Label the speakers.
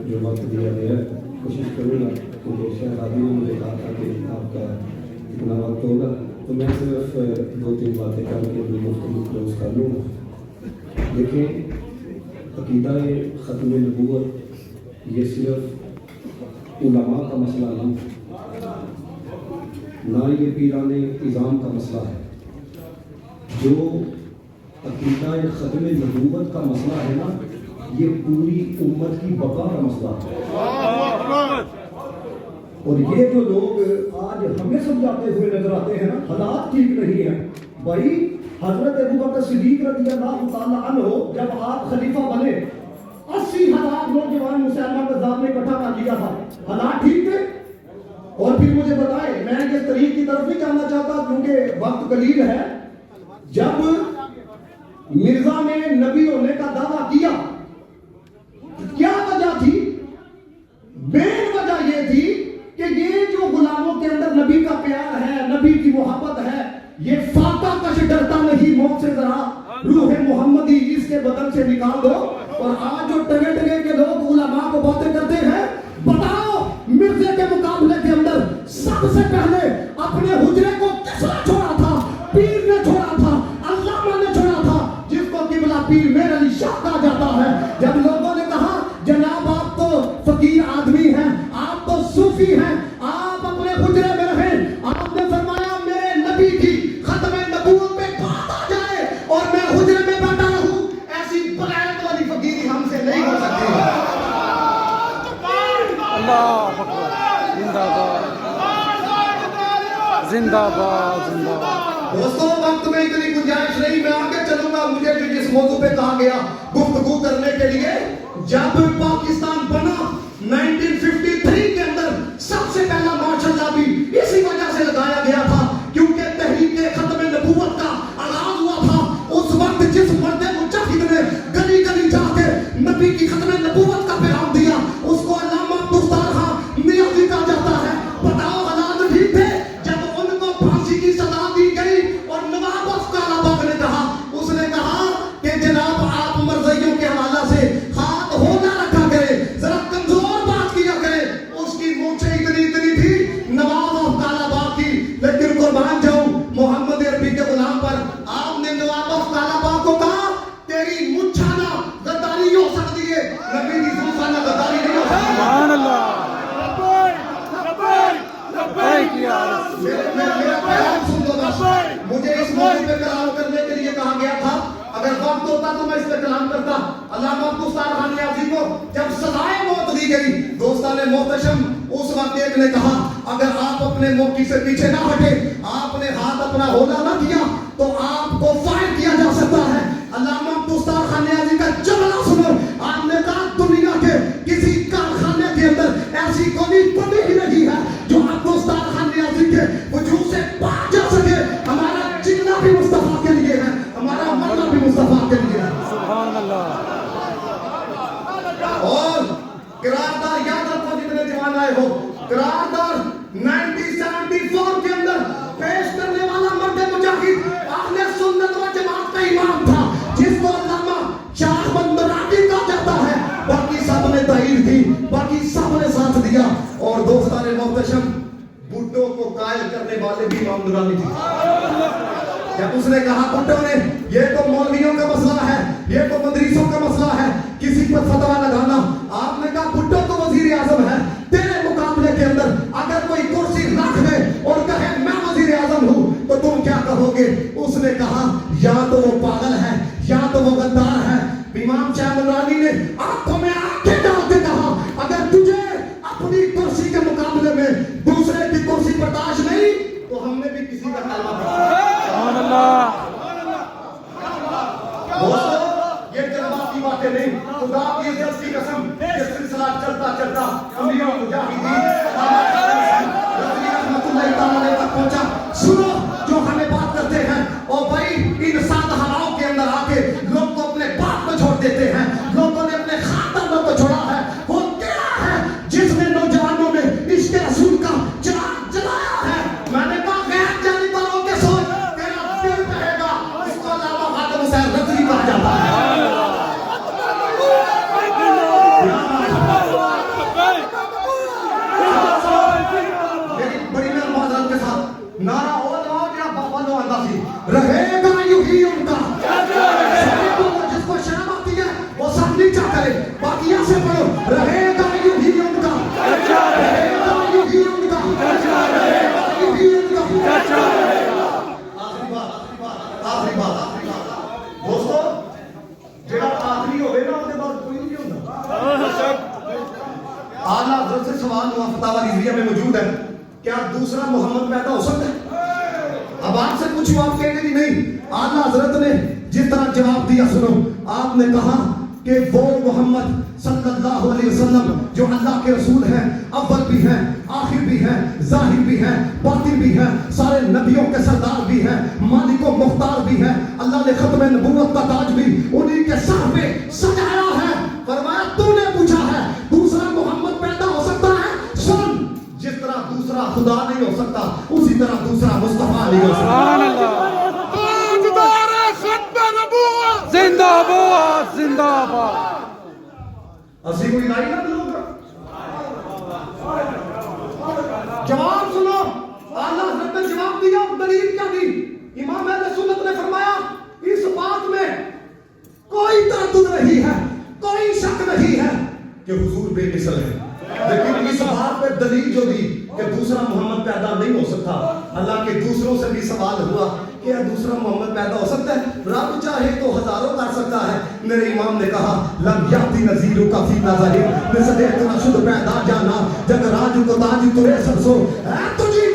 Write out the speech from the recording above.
Speaker 1: جو وقت دیا گیا ہے کوشش کروں گا کیونکہ شاید آدمی نے مجھے کہا تھا کہ آپ کا اتنا وقت ہوگا تو میں صرف 2-3 باتیں کر کے اپنی گفتگو کلوز کر لوں گا. دیکھیں عقیدہ ختم نبوت یہ صرف علماء کا مسئلہ نہیں، نہ یہ پیران نظام کا مسئلہ ہے. جو عقیدہ ختم نبوت کا مسئلہ ہے نا یہ پوری امت کی بقا کا مسئلہ ہے. اور یہ جو لوگ آج ہمیں سمجھاتے ہوئے نظر آتے ہیں نا حالات ٹھیک نہیں ہیں. بھائی حضرت ابوبکر صدیق رضی اللہ تعالیٰ عنہ جب آپ خلیفہ بنے 80,000 نوجوان مسلمان نظام نے اکٹھا کر لیا تھا. حالات ٹھیک تھے؟ اور پھر مجھے بتائیں، میں اس طریق کی طرف نہیں جاننا چاہتا کیونکہ وقت قلیل ہے. جب مرزا نے نبی ہونے کا دعویٰ کیا کیا وجہ تھی؟ مین وجہ یہ تھی کہ یہ جو غلاموں کے اندر نبی کا پیار ہے، نبی کی محبت ہے، یہ فاقہ کش ڈرتا نہیں موت سے، ذرا روح محمدی اس کے بدن سے نکال دو. اور آج جو ٹگے ٹگے کے لوگ علماء کو باتیں کرتے ہیں، بتاؤ مرزے کے مقابلے کے اندر سب سے پہلے اپنے حجرے کو کس نے چھوڑا تھا؟ پیر نے چھوڑا تھا، علامہ نے چھوڑا تھا، جس کو قبلہ پیر میر علی شاہ کہا جاتا ہے. جب لوگوں نے کہا جناب آپ تو فقیر آدمی ہیں، آپ تو صوفی ہیں، آپ اپنے حجرے میں رہیں، آپ نے فرمایا میرے نبی کی ختم نبوت پہ بات آ جائے اور میں حجرے میں بیٹھا رہوں، ایسی بغیرت والی فقیری ہم سے نہیں ہو سکتی.
Speaker 2: اللہ اکبر، زندہ باد زندہ باد زندہ باد.
Speaker 1: دوستوں وقت میں اتنی گنجائش نہیں، میں آگے چلوں گا. مجھے جس موضوع پہ کہا گیا گفتگو کرنے کے لیے، جب پاکستان بنا 1953 کے اندر سب سے پہلا مارشل لا بھی اسی وجہ سے لگایا گیا تھا کیونکہ تحریک ختم نبوت کا آغاز ہوا تھا. اس وقت جس مرد مجاہد نے گلی گلی جا کے نبی کی ختم نبوت کا پیغام دیا اس کو علامہ مختار خان نیازی کہا جاتا ہے. بتاؤ حالات ٹھیک تھے جب ان کو پھانسی کی سزا دی گئی اور نواب افکار آباد نے کہا، اس نے کہا کہ جناب آپ مرضیوں کے حوالہ سے ہاتھ ہو نہ رکھا کرے، ذرا کمزور بات کیا کرے. اس کی مونچھیں اتنی تھی نواب افکار آباد کی، لیکن قربان جاؤں محمد عربی کے غلام پر. آپ نے نواب افکار آباد کو کہا تیری مونچھانا غداری ہو سکتی ہے، نبی کی زلفانا غداری نہیں ہو سکتی.
Speaker 2: سبحان اللہ.
Speaker 1: مجھے اس موضوع پہ کلام کرنے کے لیے کہا گیا تھا، اگر وقت ہوتا تو میں اس پہ کلام کرتا. علامہ مختار خان نیازی کو جب سزائے موت دی گئی، دوستان محتشم اس وقت ایک نے کہا اگر آپ اپنے موقع سے پیچھے نہ ہٹے، آپ نے ہاتھ اپنا ہولا نہ کیا تو آپ کو فائر کیا جا سکتا ہے. علامہ مختار خان نیازی کا جملہ سنو. آپ نے کہا دنیا کے کسی کارخانے کے اندر ایسی کوئی بندی ہی نہیں ہے جو آپ مختار خان نیازی کے وجود سے باہر جا سکے. ہمارا جینا بھی مصطفیٰ کے لیے ہے، ہمارا مرنا بھی مصطفیٰ کے لیے ہے.
Speaker 2: سبحان اللہ.
Speaker 1: اور قرارداد یاد رکھو جتنے جوان آئے ہو، قرارداد 1974 کے اندر پیش کرنے والا مرد مجاہد اہل سنت و جماعت کا امام تھا جس کو علامہ شاہ بندراٹی کہا جاتا ہے. باقی سب نے تائید دی، باقی سب نے ساتھ دیا. اور دوستان محتشم بھٹو کو قائل کرنے والے بھی امام نورانی تھے. جب اس نے کہا بھٹو نے یہ تو مولویوں کا مسئلہ ہے، یہ تو مدرسوں کا مسئلہ ہے، کسی پر فتویٰ لگانا، آپ نے کہا بھٹو تو وزیر اعظم ہے، تیرے مقابلے کے اندر اگر کوئی کرسی رکھ دے اور کہے میں وزیر اعظم ہوں تو تم کیا کہو گے؟ اس نے کہا یا تو وہ پاگل ہے یا تو وہ غدار ہے. امام شاہ بندرانی نے آنکھوں میں آنکھیں ڈال کے کہا اگر تجھے اپنی کرسی کے مقابلے میں دوسرے کی کرسی برداشت نہیں تو ہم نے بھی کسی کا کلمہ پڑھا.
Speaker 2: سبحان اللہ.
Speaker 1: دوستو یہ جذباتی باتیں نہیں، خدا کی عزت کی قسم یہ سلسلہ حضرت سے سوال ہوا فتاوی رضویہ میں موجود ہے کیا دوسرا محمد پیدا ہو سکتا ہے؟ اب آپ سے پوچھو آپ کہیں گے نہیں. اعلیٰ حضرت نے جس طرح جواب دیا سنو. آپ نے کہا کہ وہ محمد صلی اللہ علیہ وسلم جو اللہ کے رسول ہیں, اول بھی ہیں, آخر بھی ہیں, ظاہر بھی ہیں, باطن بھی ہیں, سارے نبیوں کے سردار بھی ہیں, مالک و مختار بھی ہیں, اللہ نے ختم نبوت کا تاج بھی انہی کے سر پہ سجایا ہے. فرمایا تو نے پوچھا ہے دوسرا محمد پیدا ہو سکتا ہے؟ سن, جس طرح دوسرا خدا نہیں ہو سکتا اسی طرح دوسرا مصطفیٰ نہیں ہو
Speaker 2: سبحان
Speaker 1: سکتا.
Speaker 2: اللہ.
Speaker 3: تاجدار ختم نبوت
Speaker 2: زندہ باد, زندہ باد.
Speaker 1: اسی کو الہی نہ دلو کر. جواب سنو, اعلیٰ حضرت نے جواب دیا. دلیل کیا دی؟ امام اہل سنت نے فرمایا اس بات میں کوئی تردد نہیں ہے, کوئی شک نہیں ہے کہ حضور بے مثل ہے, لیکن اس بات پہ دلیل جو دی کہ دوسرا محمد پیدا نہیں ہو سکتا. اللہ کے دوسروں سے بھی سوال ہوا کہ دوسرا محمد پیدا ہو سکتا ہے؟ رب چاہے تو ہزاروں کر سکتا ہے. میرے امام نے کہا لم یاتی نذیرو کا فی نظر مثل اتنا شد پیدا جانا جگ راج کو تاج ترے سرسو. اے تجھی